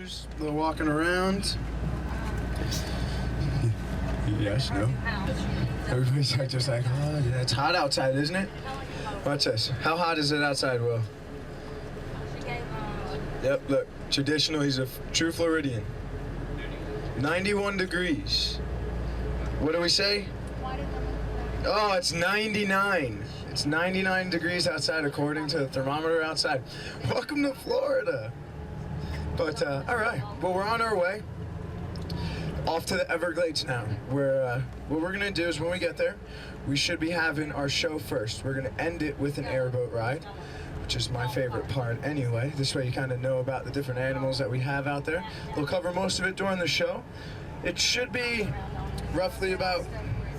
Juice, a little walking around. Yes, no? Everybody's like, just like, oh, yeah, it's hot outside, isn't it? Watch this. How hot is it outside, Will? Yep, look. Traditional, he's a true Floridian. 91 degrees. What do we say? Oh, it's 99. It's 99 degrees outside according to the thermometer outside. Welcome to Florida. But, all right. Well, we're on our way. Off to the Everglades now. What we're going to do is when we get there, we should be having our show first. We're going to end it with an airboat ride, which is my favorite part anyway. This way you kind of know about the different animals that we have out there. We'll cover most of it during the show. It should be roughly about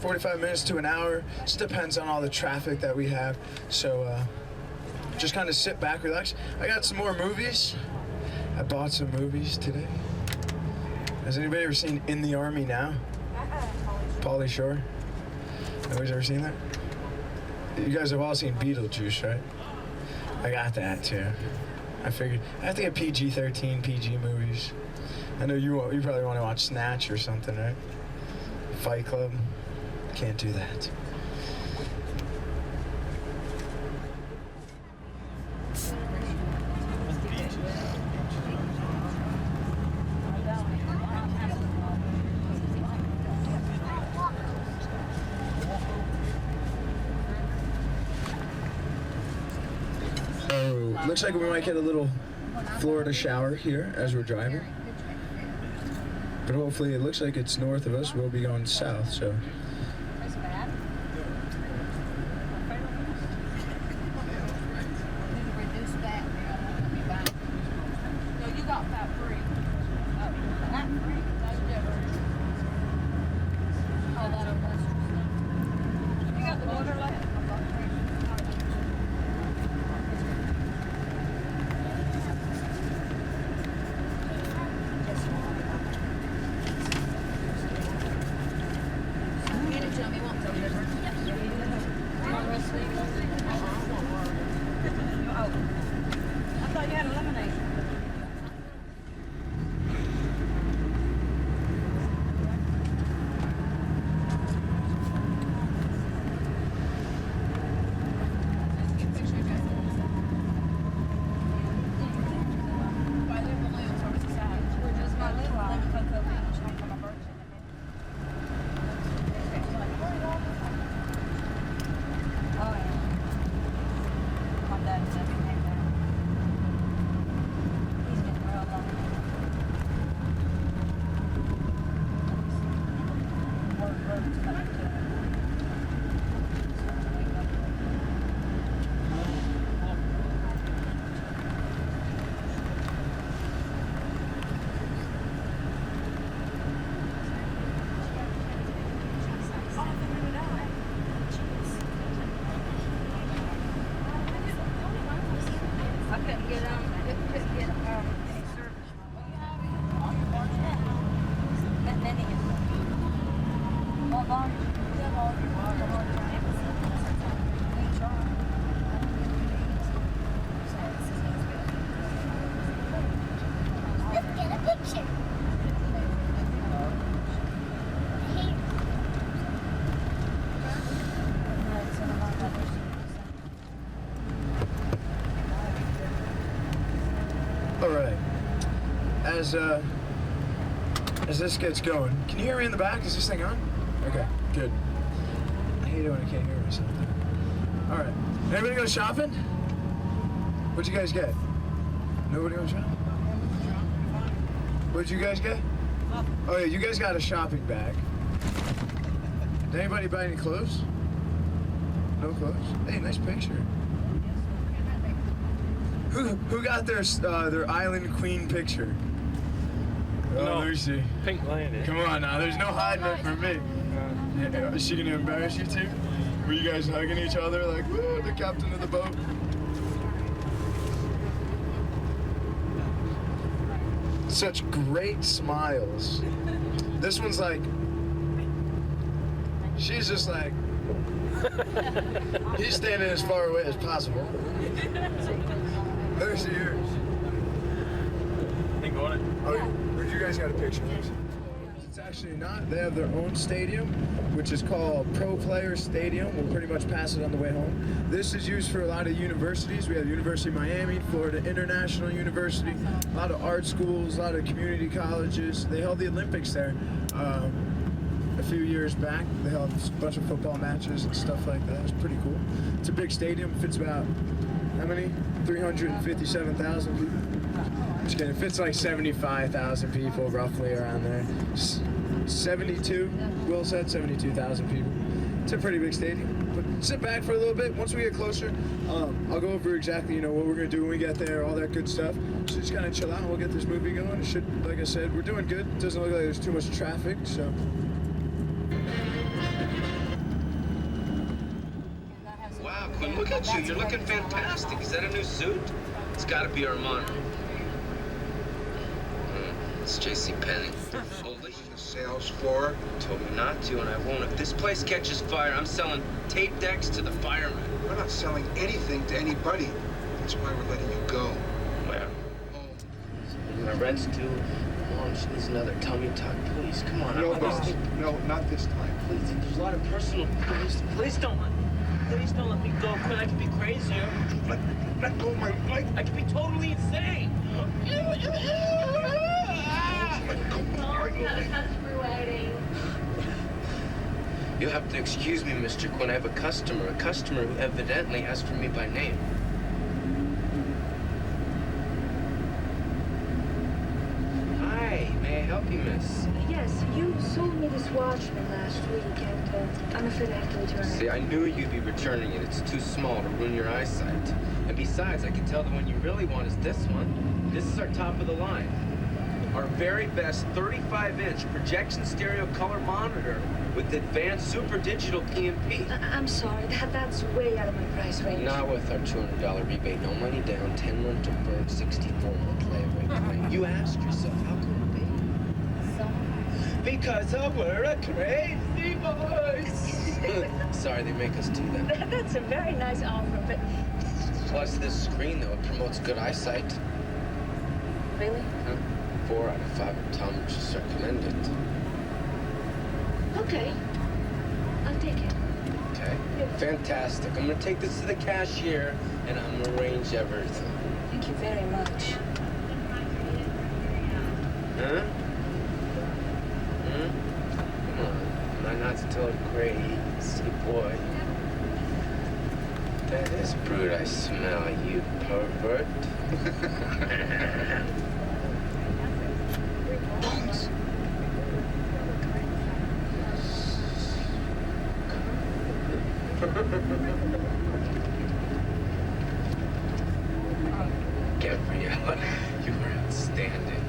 45 minutes to an hour. Just depends on all the traffic that we have. So just kind of sit back, relax. I got some more movies. I bought some movies today. Has anybody ever seen In the Army Now? Pauly Shore? Nobody's ever seen that? You guys have all seen Beetlejuice, right? I got that too. I figured I have to get PG-13 PG movies. I know you probably want to watch Snatch or something, right? Fight Club. Can't do that. So, looks like we might get a little Florida shower here as we're driving. But hopefully it looks like it's north of us. We'll be going south, so. All right. As this gets going, can you hear me in the back? Is this thing on? Okay, good. I hate it when I can't hear myself. All right. Anybody go shopping? What'd you guys get? Nobody went shopping? What'd you guys get? Oh yeah, you guys got a shopping bag. Did anybody buy any clothes? No clothes? Hey, nice picture. Who got their Island Queen picture? Oh, no, let me see. Pink Landed. Come on now, there's no hiding it from me. Is she gonna embarrass you too? Were you guys hugging each other like, woo, the captain of the boat? Such great smiles. This one's like, she's just like, he's standing as far away as possible. Who's yours? I think one one. Oh, you guys got a picture of this? It's actually not. They have their own stadium, which is called Pro Player Stadium. We'll pretty much pass it on the way home. This is used for a lot of universities. We have University of Miami, Florida International University, a lot of art schools, a lot of community colleges. They held the Olympics there a few years back. They held a bunch of football matches and stuff like that. It's pretty cool. It's a big stadium. It fits about, how many? 357,000 people. Just kidding. It fits like 75,000 people, roughly around there. 72, Will said 72,000 people. It's a pretty big stadium. But sit back for a little bit. Once we get closer, I'll go over exactly, what we're gonna do when we get there, all that good stuff. So just kind of chill out and we'll get this movie going. It should, like I said, we're doing good. It doesn't look like there's too much traffic, so. Wow, Quinn, look at you. You're looking fantastic. Is that a new suit? It's gotta be Armani. It's JCPenney. Holy. The sales floor. Told me not to, and I won't. If this place catches fire, I'm selling tape decks to the firemen. We're not selling anything to anybody. That's why we're letting you go. Where? My rent's due. Mom, she needs another tummy tuck. Please, come on. No, boss. No, not this time. Please, there's a lot of personal. Please don't let me go, Quinn. I could be crazier. Let go of my leg. I could be totally insane. You'll have to excuse me, Mr. Quinn. I have a customer who evidently asked for me by name. Hi, may I help you, miss? Yes, you sold me this Watchman last week, and I'm afraid I have to return it. See, I knew you'd be returning it. It's too small to ruin your eyesight. And besides, I can tell the one you really want is this one. This is our top of the line. Our very best 35-inch projection stereo color monitor with advanced super digital PMP. I'm sorry, that's way out of my price range. Not with our $200 rebate, no money down, 10 rental per 64-month layaway. You asked yourself, how could it be? Because we're a crazy boys. Sorry, they make us do that. That's a very nice offer, but... Plus this screen, though, it promotes good eyesight. Really? Huh? 4 out of 5 optometrists recommend it. Okay. I'll take it. Okay. Fantastic. I'm gonna take this to the cashier and I'm gonna arrange everything. Thank you very much. Huh? Come on. Am I not still a crazy boy? That is brood I smell, you pervert. Bones. Gabriella, you were outstanding.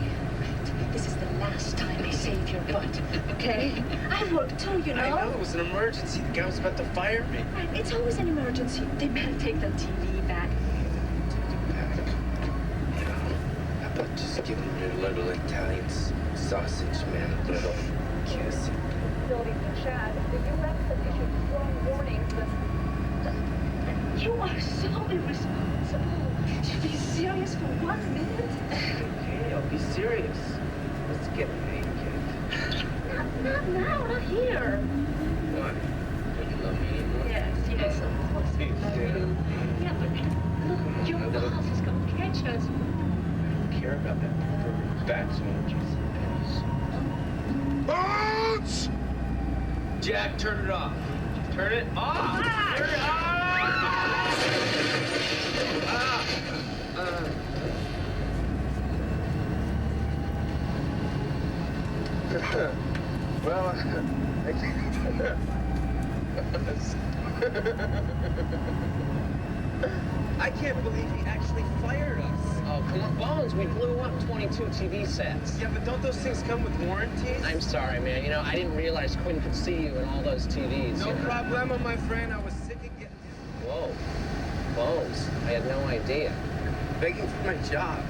This is the last time I save your butt, okay? I work too, you know? I know, it was an emergency. The guy was about to fire me. Right, it's always an emergency. They better take the TV back. How about just giving your little Italian sausage man a little kiss? Building the chat, the U.S. has issued strong warnings that... You are so irresponsible. To be serious for 1 minute? Okay, I'll be serious. Let's get naked. Not now, not here. What? Don't you love me anymore? Yes, of course. I love you. Yeah, but look, your boss is going to catch us. I don't care about that pervert bat soldiers. Bones! Jack, turn it off. Turn it off! Turn it off! Well, I can't. I can't believe he actually fired us. Oh, come on, Bones, we blew up 22 TV sets. Yeah, but don't those things come with warranties? I'm sorry, man. You know, I didn't realize Quinn could see you in all those TVs. No you know? problemo, my friend. I was sick of getting... Whoa. Bones, I had no idea. Begging for my job.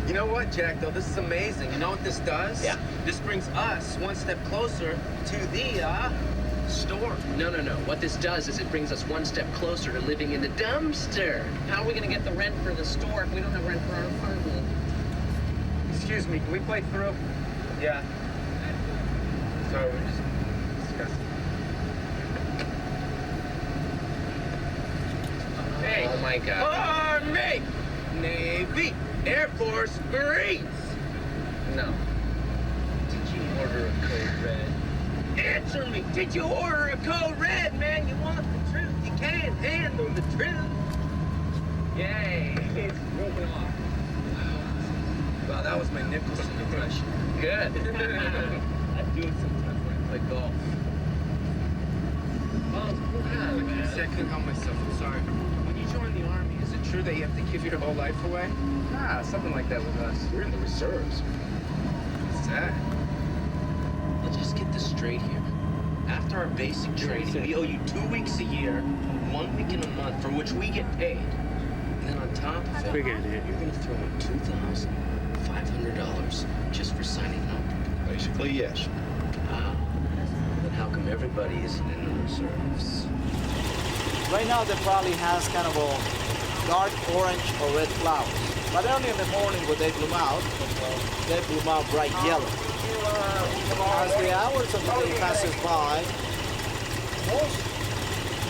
You know what, Jack, though? This is amazing. You know what this does? Yeah. This brings us one step closer to the, store. No. What this does is it brings us one step closer to living in the dumpster. How are we going to get the rent for the store if we don't have rent for our apartment? Excuse me, can we play through? Yeah. Sorry, we're just discussing. Hey. Oh my God. Army, Navy, Air Force, Marines. No. Did you order a code red? Answer me. Did you order a code red, man? You want the truth. You can't handle the truth. Yay! It's broken off. Wow, that was my Nicholson impression. Good. I do it sometimes when I play golf. Oh, I couldn't help myself. I'm sorry. When you join the Army, is it true that you have to give your whole life away? Ah, something like that with us. We're in the reserves. What's that? Let's just get this straight here. After our basic training, we owe you 2 weeks a year, 1 week in a month, for which we get paid. And then on top of it, you're going to throw in $2,500 just for signing up. Basically, yes. Wow. Then how come everybody isn't in the reserves? Right now, the probably has kind of a dark orange or red flowers. But early in the morning when they bloom out bright yellow. As the hours of the day passes by,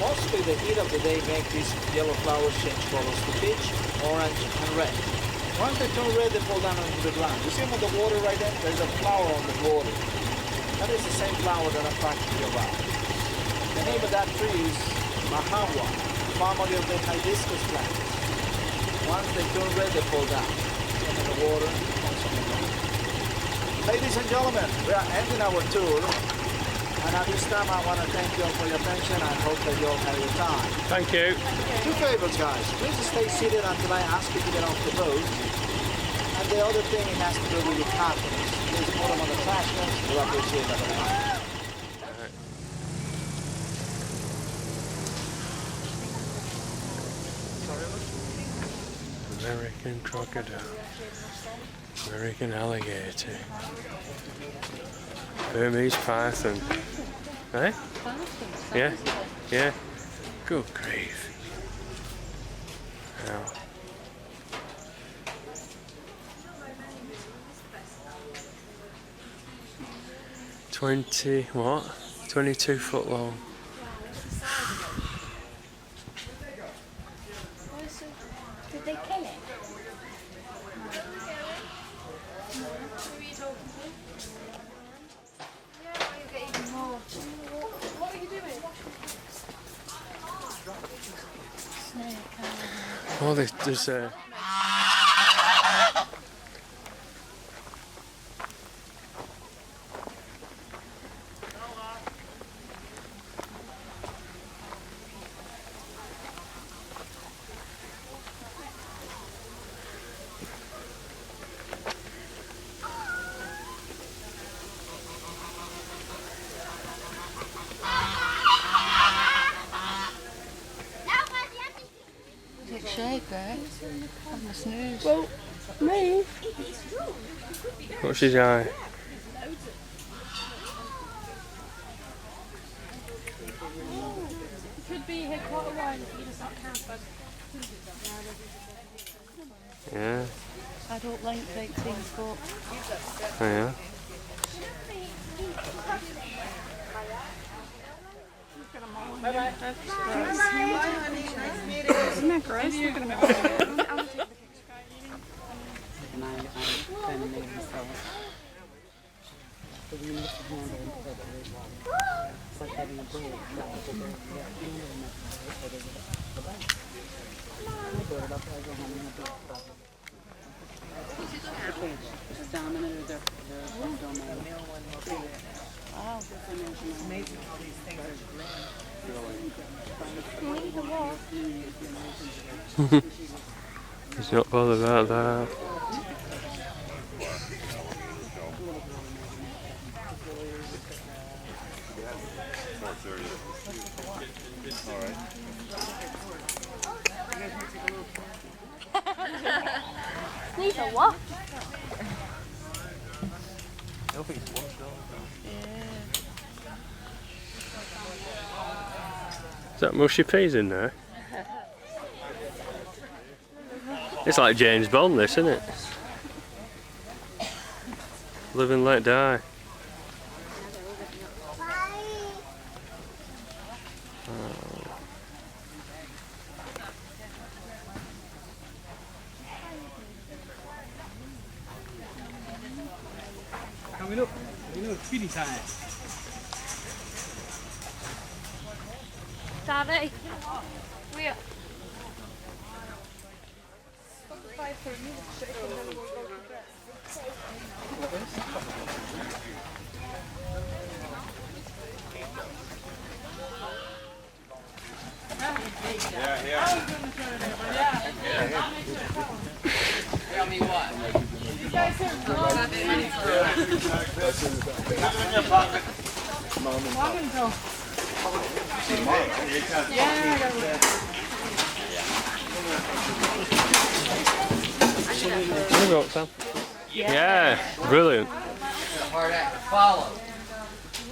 mostly the heat of the day makes these yellow flowers change colors to peach, orange, and red. Once they turn red, they fall down into the ground. You see them on the water right there? There's a flower on the water. That is the same flower that I'm talking to you about. The name of that tree is Mahawa, family of the hibiscus plants. Once they turn red, they fall down. Some in the water, and some in the ground. Ladies and gentlemen, we are ending our tour. And at this time, I want to thank you all for your attention. I hope that you all had your time. Thank you. Two favors, guys. Please stay seated until I ask you to get off the boat. And the other thing it has to do with your confidence. Please put them on the trash cans. We'll appreciate that very much. American crocodile. American alligator. Burmese python. Eh? Yeah? Yeah? Good grief. Wow. What? 22 foot long. Did they kill it? What are you doing? Snake. Oh, there's a... I'm a snooze. Well, me. What's his eye? It could be here quite a while if you just not camp. Yeah. Adult length 18 foot. Oh, yeah. Bye-bye. Isn't that gross? Look at him. And I kind of made myself. So we used to handle it it's like having a bird. I put it up as a home in a bird. Okay, it's dominant or they're dominant. Wow, it's amazing how these things are grown. He's not bothered about that. Sneeze or what? Is that mushy peas in there? It's like James Bond, this, isn't it? Live and let die. Coming up, feeding time. Daddy. Where? Tell me what. You guys have long and go. Yeah, I Can we go up, Sam? Yeah, brilliant. It's a hard act to follow.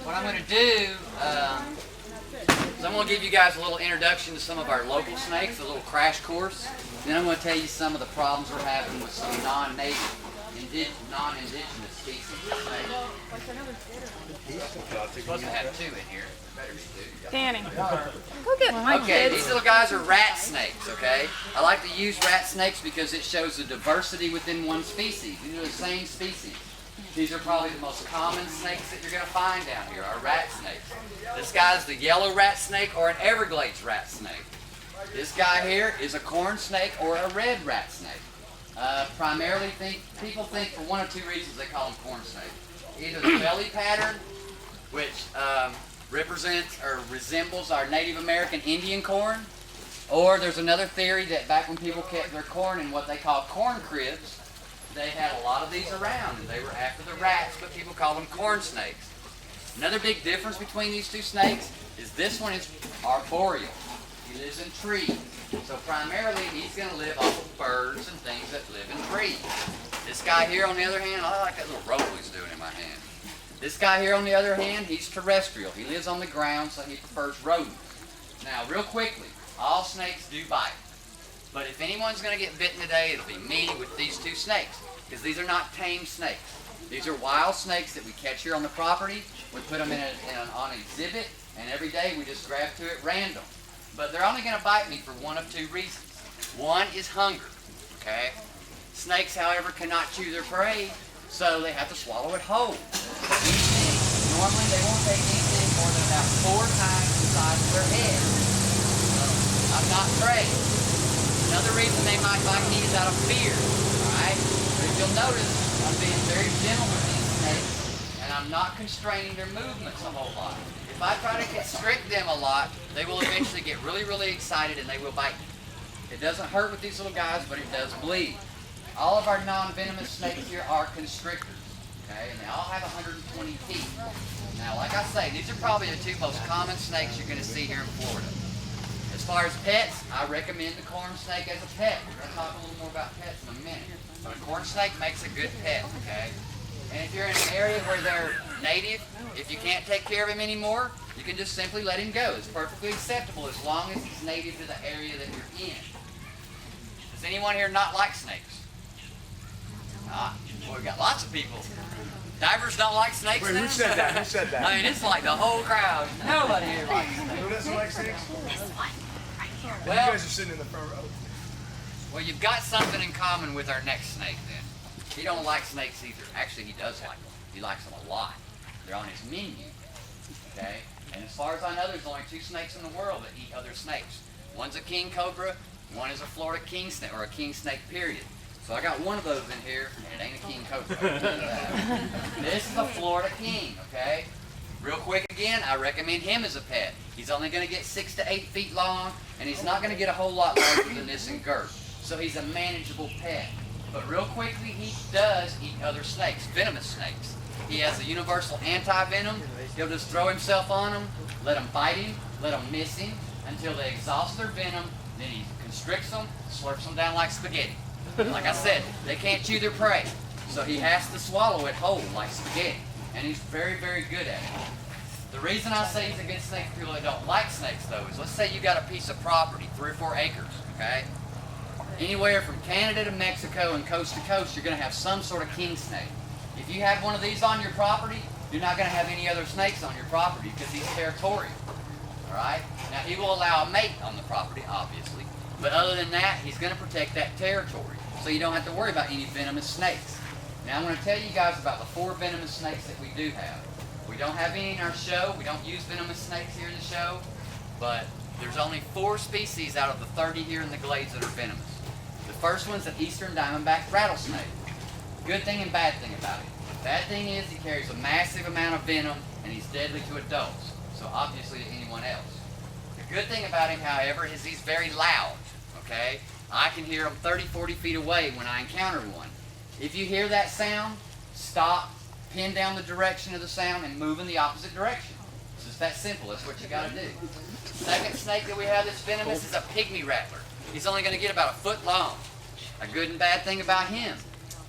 What I'm going to do is I'm going to give you guys a little introduction to some of our local snakes, a little crash course. Then I'm going to tell you some of the problems we're having with some non-native, non-indigenous species of snakes. We're supposed to have two in here. Better two. Danny. Go get my Okay, kids. these little guys are rat snakes, okay? I like to use rat snakes because it shows the diversity within one species. These are the same species. These are probably the most common snakes that you're going to find down here, are rat snakes. This guy's the yellow rat snake or an Everglades rat snake. This guy here is a corn snake or a red rat snake. Primarily, people think for one of two reasons they call them corn snakes. Either the belly pattern, which represents or resembles our Native American Indian corn, or there's another theory that back when people kept their corn in what they call corn cribs, they had a lot of these around and they were after the rats, but people call them corn snakes. Another big difference between these two snakes is this one is arboreal. He lives in trees. So primarily he's going to live off of birds and things that live in trees. This guy here on the other hand, I like that little roll he's doing in my hand. This guy here on the other hand, he's terrestrial. He lives on the ground, so he prefers rodents. Now real quickly, all snakes do bite. But if anyone's going to get bitten today, it'll be me with these two snakes. Because these are not tame snakes. These are wild snakes that we catch here on the property. We put them on exhibit, and every day we just grab two at random. But they're only going to bite me for one of two reasons. One is hunger, okay? Snakes, however, cannot chew their prey, so they have to swallow it whole. Normally they won't take anything more than about 4 times the size of their head. I'm not prey. Another reason they might bite me is out of fear, alright? But if you'll notice, I'm being very gentle with these snakes, and I'm not constraining their movements a whole lot. If I try to constrict them a lot, they will eventually get really, really excited and they will bite me. It doesn't hurt with these little guys, but it does bleed. All of our non-venomous snakes here are constrictors, okay? And they all have 120 teeth. Now, like I say, these are probably the two most common snakes you're going to see here in Florida. As far as pets, I recommend the corn snake as a pet. We're going to talk a little more about pets in a minute. But a corn snake makes a good pet, okay? And if you're in an area where they're native, if you can't take care of him anymore, you can just simply let him go. It's perfectly acceptable as long as he's native to the area that you're in. Does anyone here not like snakes? Ah, well, we've got lots of people. Divers don't like snakes. Wait, now? who said that? Who said that? I mean, it's like the whole crowd. Nobody here likes snakes. Who doesn't like snakes? Well, you guys are sitting in the front row. Well, you've got something in common with our next snake then. He don't like snakes either. Actually, he does like them. He likes them a lot. They're on his menu, okay? And as far as I know, there's only 2 snakes in the world that eat other snakes. One's a king cobra, one is a Florida king snake, or a king snake period. So I got one of those in here, and it ain't a king cobra. This is a Florida king, okay? Real quick again, I recommend him as a pet. He's only going to get 6 to 8 feet long, and he's not going to get a whole lot larger than this in girth. So he's a manageable pet. But real quickly, he does eat other snakes, venomous snakes. He has a universal anti-venom. He'll just throw himself on them, let them bite him, let them miss him, until they exhaust their venom. Then he constricts them, slurps them down like spaghetti. Like I said, they can't chew their prey. So he has to swallow it whole like spaghetti. And he's very, very good at it. The reason I say he's a good snake for people that don't like snakes, though, is let's say you got a piece of property, 3 or 4 acres, okay? Anywhere from Canada to Mexico and coast to coast, you're going to have some sort of king snake. If you have one of these on your property, you're not going to have any other snakes on your property because he's territorial. All right? Now, he will allow a mate on the property, obviously. But other than that, he's going to protect that territory. So you don't have to worry about any venomous snakes. Now, I'm going to tell you guys about the 4 venomous snakes that we do have. We don't have any in our show. We don't use venomous snakes here in the show. But there's only 4 species out of the 30 here in the Glades that are venomous. The first one's an eastern diamondback rattlesnake. Good thing and bad thing about it. Bad thing is he carries a massive amount of venom and he's deadly to adults. So obviously to anyone else. The good thing about him, however, is he's very loud. Okay? I can hear him 30, 40 feet away when I encounter one. If you hear that sound, stop, pin down the direction of the sound, and move in the opposite direction. It's just that simple. That's what you got to do. Second snake that we have that's venomous is a pygmy rattler. He's only going to get about a foot long. A good and bad thing about him.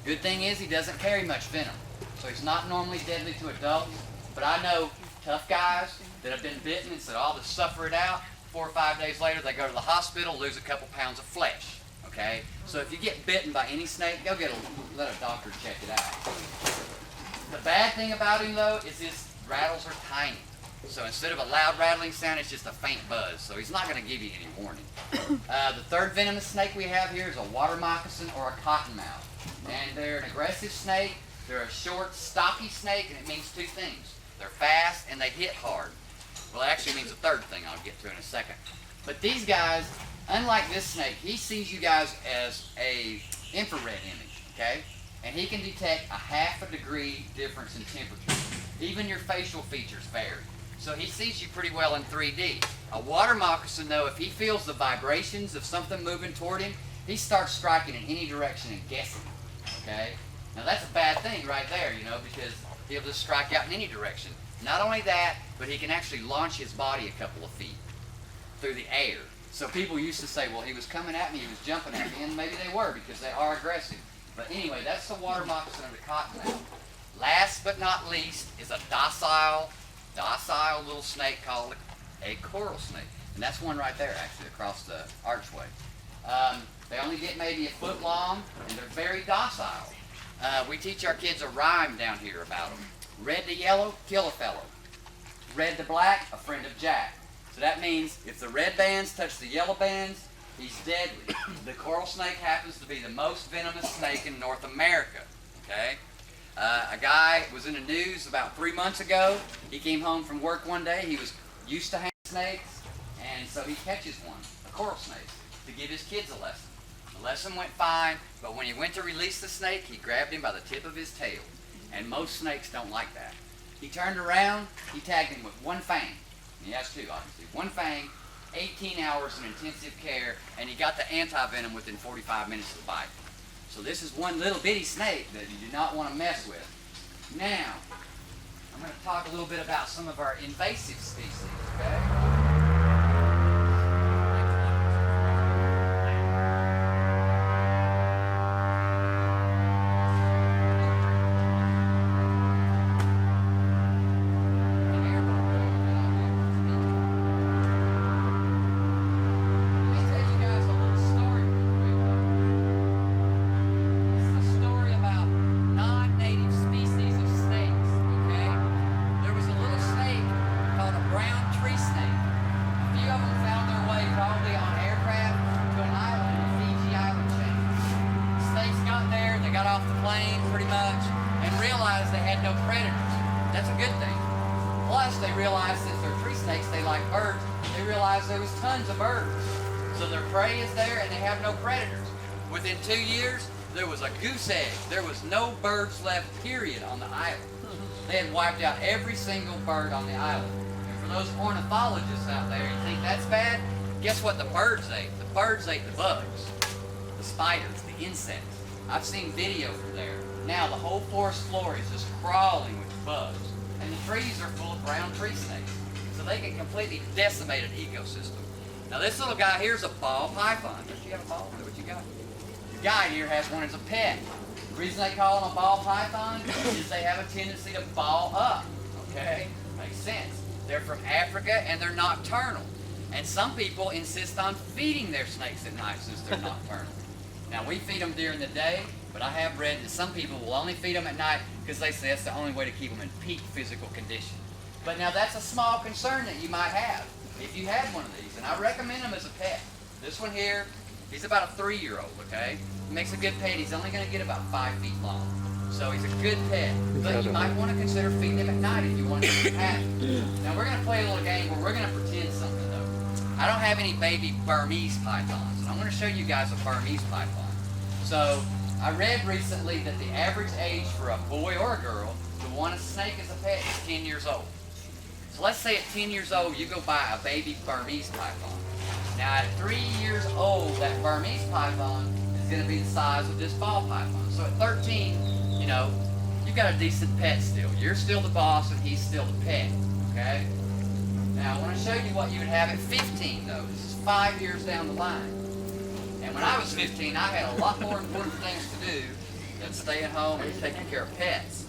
Good thing is he doesn't carry much venom. So he's not normally deadly to adults. But I know tough guys that have been bitten and said, oh, they'll suffer it out. 4 or 5 days later, they go to the hospital, lose a couple pounds of flesh. Okay? So if you get bitten by any snake, go let a doctor check it out. The bad thing about him, though, is his rattles are tiny. So instead of a loud rattling sound, it's just a faint buzz. So he's not going to give you any warning. The third venomous snake we have here is a water moccasin or a cottonmouth. And they're an aggressive snake. They're a short, stocky snake, and it means 2 things. They're fast and they hit hard. Well, it actually means a third thing I'll get to in a second. But these guys, unlike this snake, he sees you guys as a infrared image, okay? And he can detect a ½ degree difference in temperature. Even your facial features vary. So he sees you pretty well in 3D. A water moccasin, though, if he feels the vibrations of something moving toward him, he starts striking in any direction and guessing, okay? Now that's a bad thing right there, you know, because he'll just strike out in any direction. Not only that, but he can actually launch his body a couple of feet through the air. So people used to say, well, he was coming at me, he was jumping at me, and maybe they were because they are aggressive. But anyway, that's the water moccasin or the cottonmouth. Last but not least is a docile little snake called a coral snake. And that's one right there, actually, across the archway. They only get maybe a foot long, and they're very docile. We teach our kids a rhyme down here about them. Red to yellow, kill a fellow. Red to black, a friend of Jack. So that means if the red bands touch the yellow bands, he's deadly. The coral snake happens to be the most venomous snake in North America. Okay? A guy was in the news about 3 months ago. He came home from work one day. He was used to hanging snakes, and so he catches one, a coral snake, to give his kids a lesson. The lesson went fine, but when he went to release the snake, he grabbed him by the tip of his tail. And most snakes don't like that. He turned around, he tagged him with one fang. He has 2, obviously. One fang, 18 hours of intensive care, and he got the anti-venom within 45 minutes of the bite. So this is one little bitty snake that you do not want to mess with. Now, I'm going to talk a little bit about some of our invasive species, okay? There was tons of birds. So their prey is there and they have no predators. Within 2 years, there was a goose egg. There was no birds left, period, on the island. They had wiped out every single bird on the island. And for those ornithologists out there, you think that's bad? Guess what the birds ate? The birds ate the bugs, the spiders, the insects. I've seen video from there. Now the whole forest floor is just crawling with bugs. And the trees are full of brown tree snakes. So they can completely decimate an ecosystem. Now this little guy here is a ball python. Don't you have a ball? Is that what you got? The guy here has one as a pet. The reason they call him a ball python is they have a tendency to ball up. Okay? Makes sense. They're from Africa and they're nocturnal. And some people insist on feeding their snakes at night since they're nocturnal. Now we feed them during the day, But I have read that some people will only feed them at night because they say that's the only way to keep them in peak physical condition. But now that's a small concern that you might have if you had one of these, and I recommend them as a pet. This one here, he's about a 3-year-old, okay? He makes a good pet. He's only going to get about 5 feet long. So he's a good pet. But you might want to consider feeding him at night if you want to keep him happy. Now we're going to play a little game where we're going to pretend something though. I don't have any baby Burmese pythons, and I'm going to show you guys a Burmese python. So I read recently that the average age for a boy or a girl to want a snake as a pet is 10 years old. So let's say at 10 years old, you go buy a baby Burmese python. Now at 3 years old, that Burmese python is going to be the size of this ball python. So at 13, you know, you've got a decent pet still. You're still the boss and he's still the pet, okay? Now I want to show you what you would have at 15 though. This is 5 years down the line. And when I was 15, I had a lot more important things to do than staying home and taking care of pets.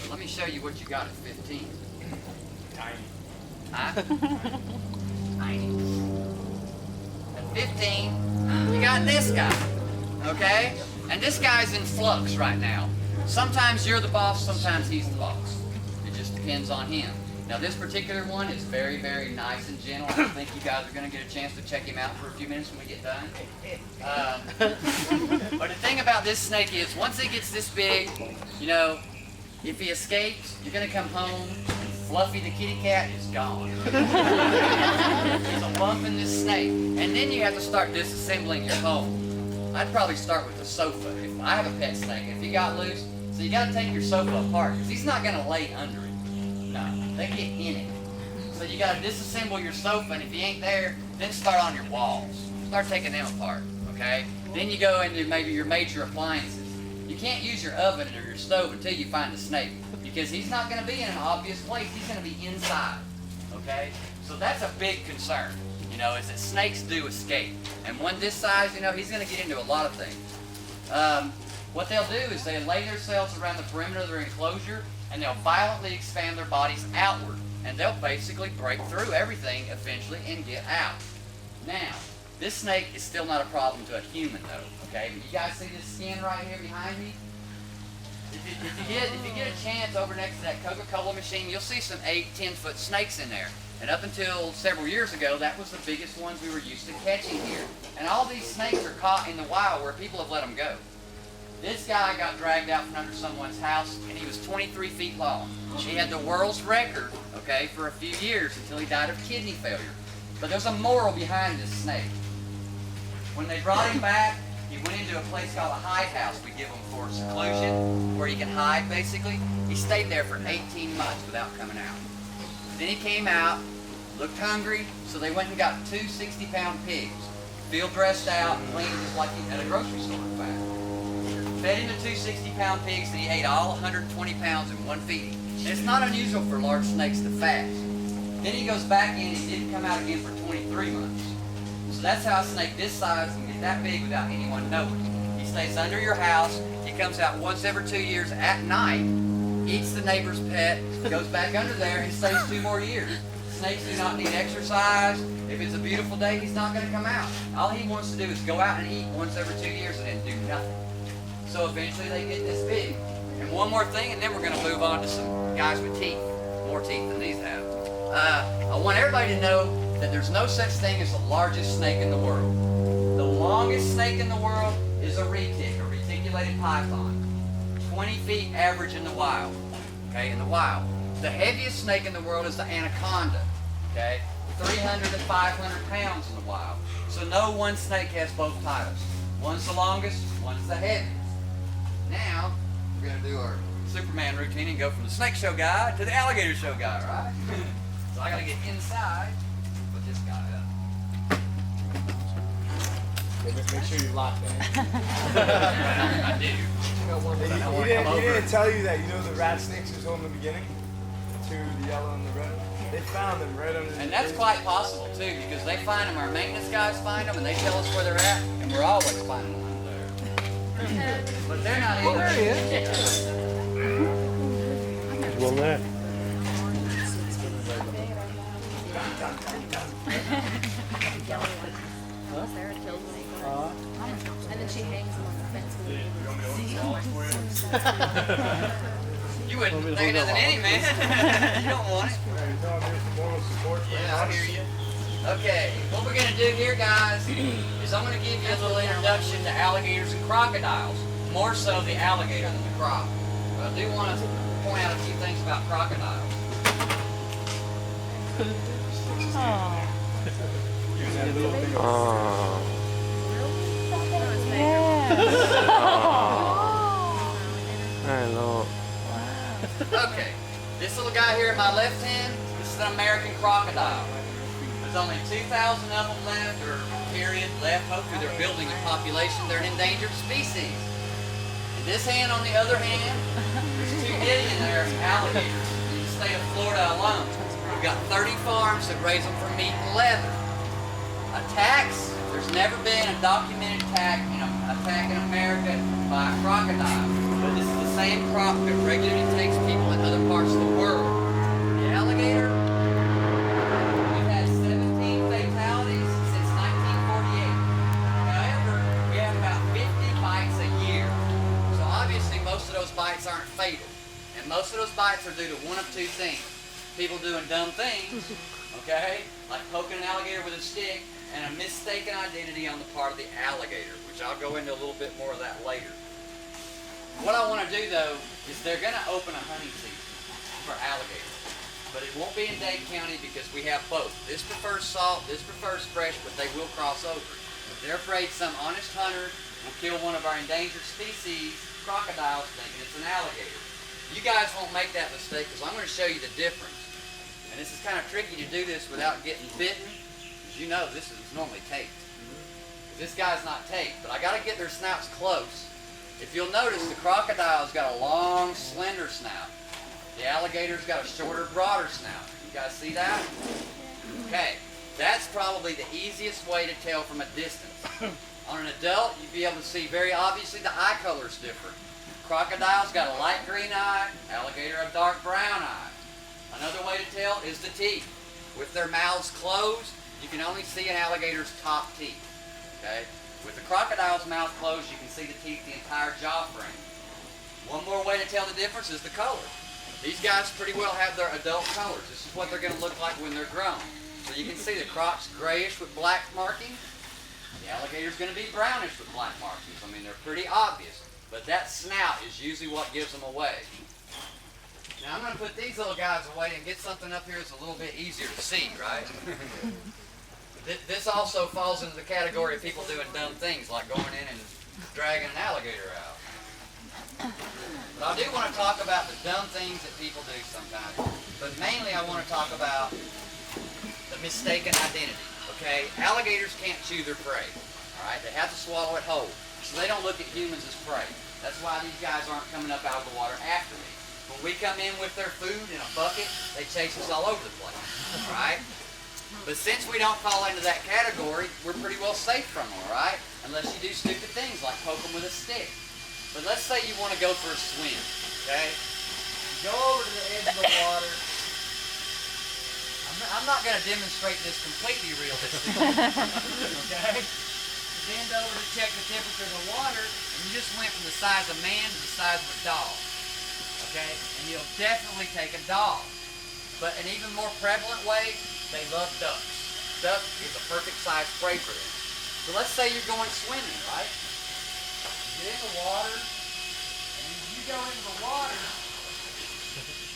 So let me show you what you got at 15. Tiny. Huh? Tiny. At 15, you got this guy, okay? And this guy's in flux right now. Sometimes you're the boss, sometimes he's the boss. It just depends on him. Now this particular one is very, very nice and gentle. I think you guys are going to get a chance to check him out for a few minutes when we get done. But the thing about this snake is, once it gets this big, you know, if he escapes, you're going to come home, and Fluffy the kitty cat is gone. He's a lump in this snake. And then you have to start disassembling your home. I'd probably start with the sofa. If I have a pet snake, if he got loose, so you got to take your sofa apart, because he's not going to lay under it. No, they get in it. So you got to disassemble your sofa, and if he ain't there, then start on your walls. Start taking them apart, okay? Then you go into maybe your major appliances. You can't use your oven or your stove until you find the snake, because he's not going to be in an obvious place. He's going to be inside, okay? So that's a big concern, you know, is that snakes do escape. And one this size, you know, he's going to get into a lot of things. What they'll do is they lay themselves around the perimeter of their enclosure, and they'll violently expand their bodies outward, and they'll basically break through everything eventually and get out. Now, this snake is still not a problem to a human though, okay? But you guys see this skin right here behind me? If you get a chance over next to that Coca-Cola machine, you'll see some 8-10 foot snakes in there. And up until several years ago, that was the biggest ones we were used to catching here. And all these snakes are caught in the wild where people have let them go. This guy got dragged out from under someone's house, and he was 23 feet long. He had the world's record, okay, for a few years until he died of kidney failure. But there's a moral behind this snake. When they brought him back, he went into a place called a hide house we give him for seclusion, where he can hide, basically. He stayed there for 18 months without coming out. Then he came out, looked hungry, so they went and got 2 60-pound pigs, field dressed out, clean, just like he had a grocery store, in fact. Fed him the 2 60-pound pigs, and he ate all 120 pounds in one feeding. And it's not unusual for large snakes to fast. Then he goes back in and didn't come out again for 23 months. So that's how a snake this size can get that big without anyone knowing. He stays under your house. He comes out once every 2 years at night, eats the neighbor's pet, goes back under there, and stays 2 more years. Snakes do not need exercise. If it's a beautiful day, he's not going to come out. All he wants to do is go out and eat once every 2 years and then do nothing. So eventually they get this big. And one more thing, and then we're going to move on to some guys with teeth. More teeth than these have. I want everybody to know that there's no such thing as the largest snake in the world. The longest snake in the world is a reticulated python. 20 feet average in the wild. Okay, in the wild. The heaviest snake in the world is the anaconda. Okay, 300 to 500 pounds in the wild. So no one snake has both titles. One's the longest, one's the heaviest. Now, we're going to do our Superman routine and go from the snake show guy to the alligator show guy, right? So I got to get inside, put this guy up. Yeah, just make sure you lock that. I do. He didn't tell you that, you know, the rat snakes was on the beginning? The yellow and the red? They found them right under the And that's quite possible too, because they find them, our maintenance guys find them, and they tell us where they're at, and we're always finding them under there. But they're not even. There he is. There's one there. Sarah kills me. And then she hangs him on the fence. You wouldn't think nothing any, man. You don't want it. Yeah, I hear you. Okay, what we're gonna do here, guys, is I'm gonna give you a little introduction to alligators and crocodiles. More so the alligator than the croc. But I do want to point out a few things about crocodiles. Oh. Hello. Okay, this little guy here in my left hand, this is an American crocodile. There's only 2,000 of them left, or period, left. Hopefully they're building a population. They're an endangered species. And this hand, on the other hand, there's 2 million there alligators in the state of Florida alone. We've got 30 farms that raise them for meat and leather. Attacks, there's never been a documented attack in America by a crocodile. But this is the same croc that regularly takes people in other parts of the world. The alligator, we've had 17 fatalities since 1948. However, we have about 50 bites a year. So obviously most of those bites aren't fatal. And most of those bites are due to one of 2 things. People doing dumb things, okay, like poking an alligator with a stick, and a mistaken identity on the part of the alligator, which I'll go into a little bit more of that later. What I want to do, though, is they're going to open a hunting season for alligators. But it won't be in Dade County because we have both. This prefers salt, this prefers fresh, but they will cross over. They're afraid some honest hunter will kill one of our endangered species, crocodiles, thinking it's an alligator. You guys won't make that mistake because I'm going to show you the difference. And this is kind of tricky to do this without getting bitten. As you know, this is normally taped. This guy's not taped, but I got to get their snouts close. If you'll notice, the crocodile's got a long, slender snout. The alligator's got a shorter, broader snout. You guys see that? Okay, that's probably the easiest way to tell from a distance. On an adult, you'd be able to see very obviously the eye color's different. Crocodile's got a light green eye, alligator a dark brown eye. Another way to tell is the teeth. With their mouths closed, you can only see an alligator's top teeth. Okay? With the crocodile's mouth closed, you can see the teeth, the entire jaw frame. One more way to tell the difference is the color. These guys pretty well have their adult colors. This is what they're going to look like when they're grown. So you can see the croc's grayish with black markings. The alligator's going to be brownish with black markings. I mean, they're pretty obvious. But that snout is usually what gives them away. Now I'm going to put these little guys away and get something up here that's a little bit easier to see, right? This also falls into the category of people doing dumb things like going in and dragging an alligator out. But I do want to talk about the dumb things that people do sometimes. But mainly I want to talk about the mistaken identity, okay? Alligators can't chew their prey, all right? They have to swallow it whole. So they don't look at humans as prey. That's why these guys aren't coming up out of the water after me. When we come in with their food in a bucket, they chase us all over the place, all right? But since we don't fall into that category, we're pretty well safe from them, all right? Unless you do stupid things like poke them with a stick. But let's say you want to go for a swim, okay? Go over to the edge of the water. I'm not going to demonstrate this completely realistically, okay? You bend over to check the temperature of the water, and you just went from the size of a man to the size of a dog, okay? And you'll definitely take a dog. But an even more prevalent way, they love ducks. Duck is a perfect size prey for them. So let's say you're going swimming, right? Get in the water, and as you go into the water,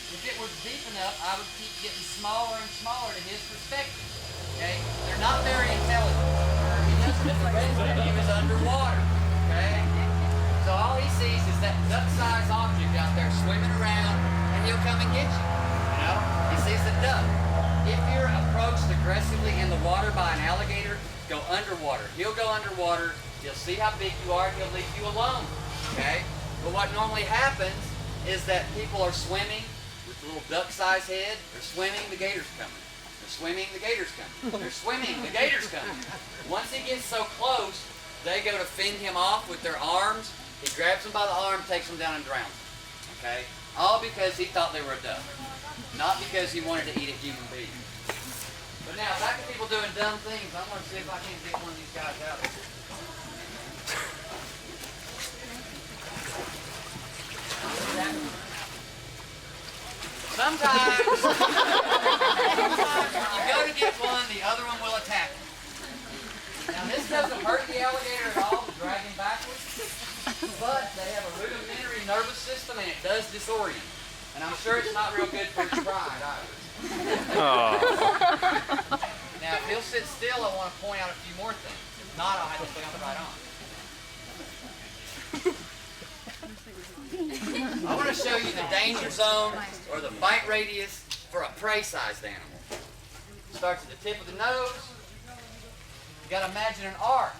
if it was deep enough, I would keep getting smaller and smaller to his perspective. Okay? They're not very intelligent. He doesn't think he was underwater. Okay? So all he sees is that duck-sized object out there swimming around, and he'll come and get you. You know? He sees the duck. If you're approached aggressively in the water by an alligator, go underwater. He'll go underwater, he'll see how big you are, and he'll leave you alone. Okay? But what normally happens is that people are swimming with a little duck-sized head. They're swimming, the gator's coming. They're swimming, the gator's coming. They're swimming, the gator's coming. Once he gets so close, they go to fend him off with their arms. He grabs them by the arm, takes them down, and drowns them. Okay? All because he thought they were a duck. Not because he wanted to eat a human being. But now, back to people doing dumb things. I'm going to see if I can get one of these guys out of here. Sometimes when you go to get one, the other one will attack you. Now this doesn't hurt the alligator at all to drag him backwards, but they have a rudimentary nervous system and it does disorient. And I'm sure it's not real good for his pride either. Now if he'll sit still, I want to point out a few more things. If not, I'll have to stay on the right arm. I want to show you the danger zone or the bite radius for a prey-sized animal. Starts at the tip of the nose. You got to imagine an arc.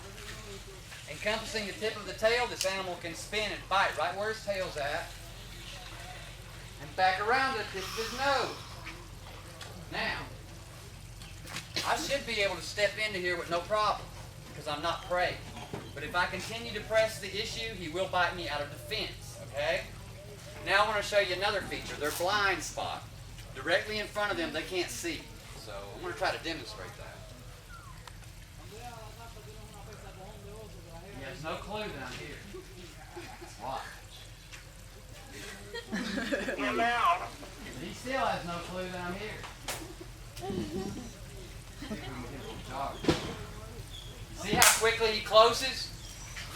Encompassing the tip of the tail, this animal can spin and bite right where his tail's at. And back around the tip of his nose. Now, I should be able to step into here with no problem because I'm not prey. But if I continue to press the issue, he will bite me out of defense, okay? Now I want to show you another feature, their blind spot. Directly in front of them, they can't see. So I'm going to try to demonstrate that. He has no clue that I'm here. Watch. He still has no clue that I'm here. See how quickly he closes?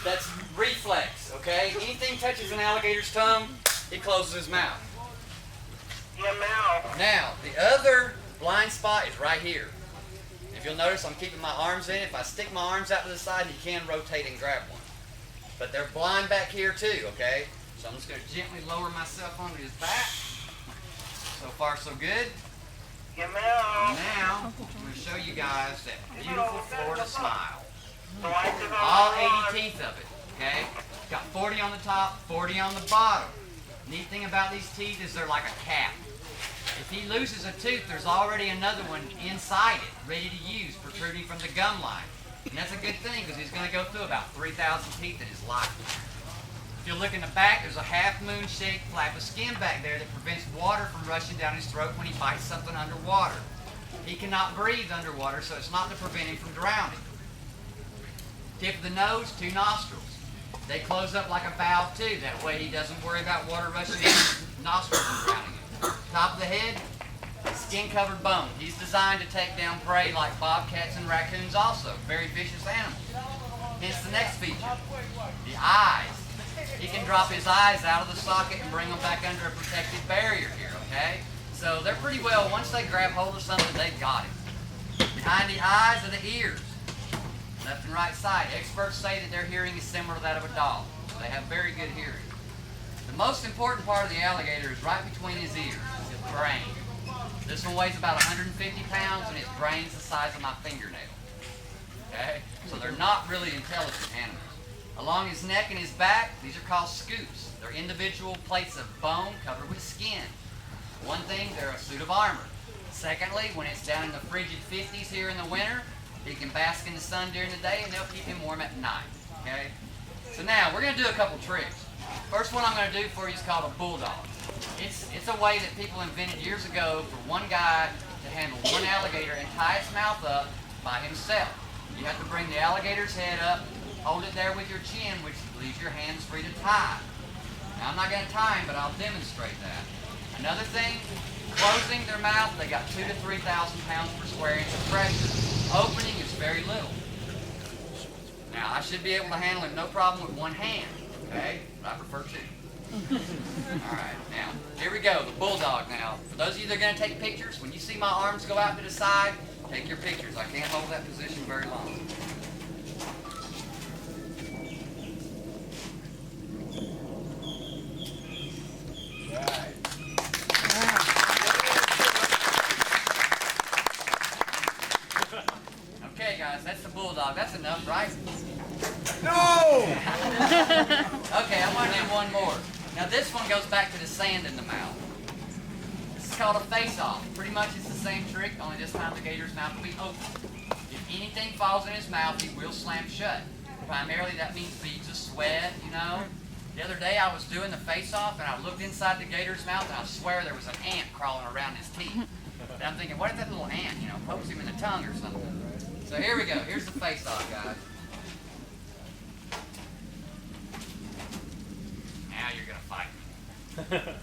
That's reflex, okay? Anything touches an alligator's tongue, he closes his mouth. Now, the other blind spot is right here. If you'll notice, I'm keeping my arms in. If I stick my arms out to the side, he can rotate and grab one. But they're blind back here too, okay? So I'm just going to gently lower myself onto his back. So far, so good. Now, I'm going to show you guys that beautiful Florida smile. All 80 teeth of it, okay? Got 40 on the top, 40 on the bottom. Neat thing about these teeth is they're like a cap. If he loses a tooth, there's already another one inside it, ready to use, protruding from the gum line. And that's a good thing because he's going to go through about 3,000 teeth in his life. If you look in the back, there's a half-moon shaped flap of skin back there that prevents water from rushing down his throat when he bites something underwater. He cannot breathe underwater, so it's not to prevent him from drowning. Tip of the nose, 2 nostrils. They close up like a valve too. That way he doesn't worry about water rushing down his nostrils and drowning him. Top of the head, skin-covered bone. He's designed to take down prey like bobcats and raccoons also. Very vicious animals. Hence the next feature, the eyes. He can drop his eyes out of the socket and bring them back under a protective barrier here, okay? So they're pretty well, once they grab hold of something, they've got it. Behind the eyes are the ears. Left and right side. Experts say that their hearing is similar to that of a dog. So they have very good hearing. The most important part of the alligator is right between his ears, his brain. This one weighs about 150 pounds and his brain's the size of my fingernail. Okay? So they're not really intelligent animals. Along his neck and his back, these are called scoops. They're individual plates of bone covered with skin. One thing, they're a suit of armor. Secondly, when it's down in the frigid 50s here in the winter, he can bask in the sun during the day and they'll keep him warm at night. Okay? So now, we're going to do a couple tricks. First one I'm going to do for you is called a bulldog. It's a way that people invented years ago for one guy to handle one alligator and tie its mouth up by himself. You have to bring the alligator's head up, hold it there with your chin, which leaves your hands free to tie. Now I'm not going to tie him, but I'll demonstrate that. Another thing, closing their mouth, they got 2,000 to 3,000 pounds per square inch of pressure. Opening is very little. Now I should be able to handle him no problem with one hand, okay? But I prefer 2. Alright, now, here we go, the bulldog now. For those of you that are going to take pictures, when you see my arms go out to the side, take your pictures. I can't hold that position very long. Right. Okay, guys, that's the bulldog. That's enough, right? No! Okay, I want to do one more. Now this one goes back to the sand in the mouth. This is called a face-off. Pretty much it's the same trick, only this time the gator's mouth will be open. If anything falls in his mouth, he will slam shut. Primarily that means beads of sweat, you know. The other day I was doing the face-off and I looked inside the gator's mouth and I swear there was an ant crawling around his teeth. And I'm thinking, what if that little ant, you know, pokes him in the tongue or something? So here we go. Here's the face-off, guys. Now you're going to fight me.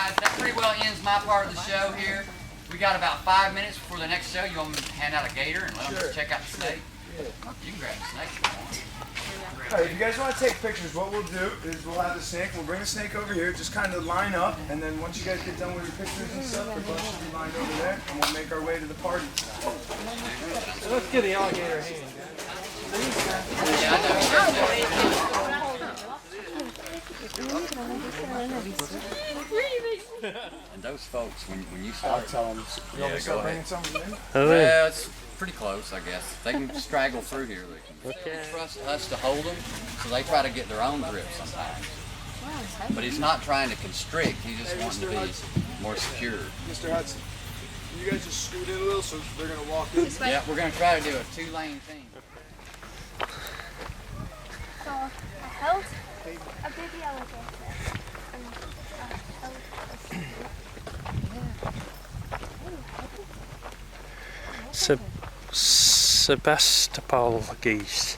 guys, that pretty well ends my part of the show here. We got about 5 minutes before the next show. You want me to hand out a gator and let them just check out the snake? You can grab the snake if you want. All right, if you guys want to take pictures, what we'll do is we'll have the snake. We'll bring the snake over here, just kind of line up, and then once you guys get done with your pictures and stuff, the bus will be lined over there, and we'll make our way to the party. So let's get the alligator hand, And those folks, when you start, I'll tell them. You want me to start bringing some in? Well, it's pretty close, I guess. They can straggle through here. They can trust us to hold them, so they try to get their own grip sometimes. But he's not trying to constrict. He's just wanting to be more secure. Mr. Hudson, you guys just scoot in a little so they're going to walk in. Yeah, we're going to try to do a 2-lane thing. So I held a baby alligator and I held a snake. Sebastopol geese.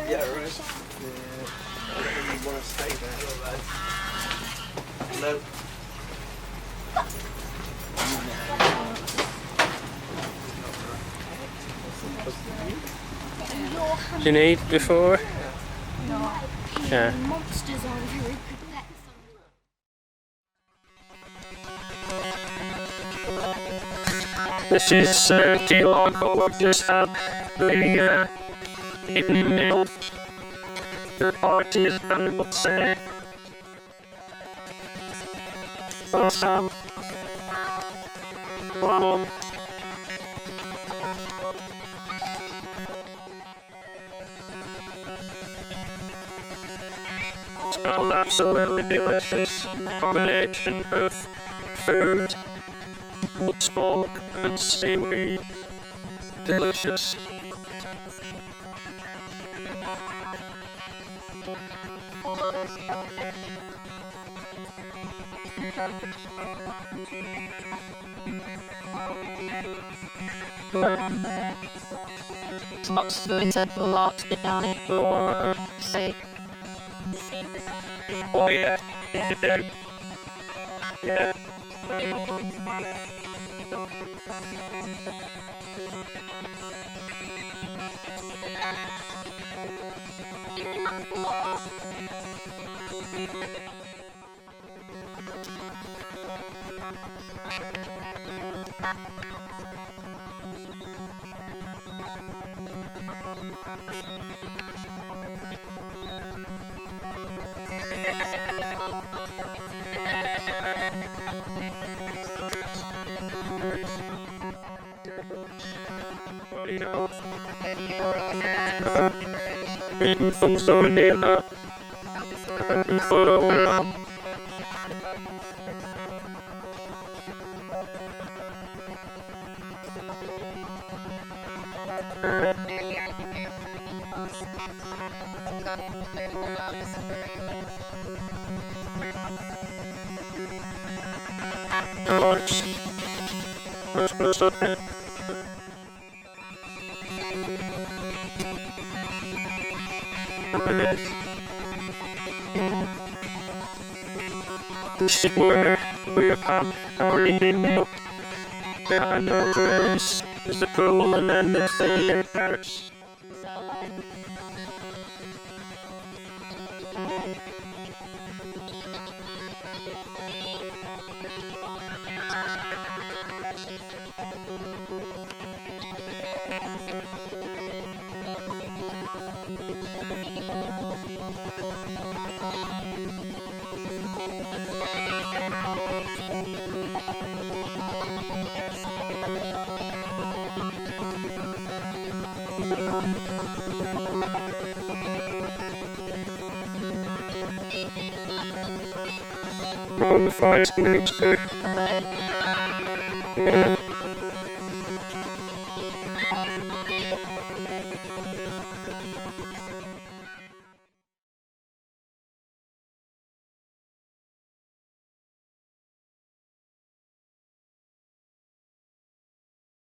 Yeah, right. Yeah. You want to stay there. Hello. Do you need before? No. Yeah. Monsters are very good pets. This is the Largo. We've just had the evening meal. The party is done, let's say. Awesome. Wow. Smells absolutely delicious. Combination of food, wood smoke, and seaweed. Delicious. Lots of said a lot to get down it or say. Oh yeah, you do. Yeah. Eating from so near that. This is where we have our evening meal. Behind our place is the pool and then the thing in Paris. On the 5 minutes too. Yeah.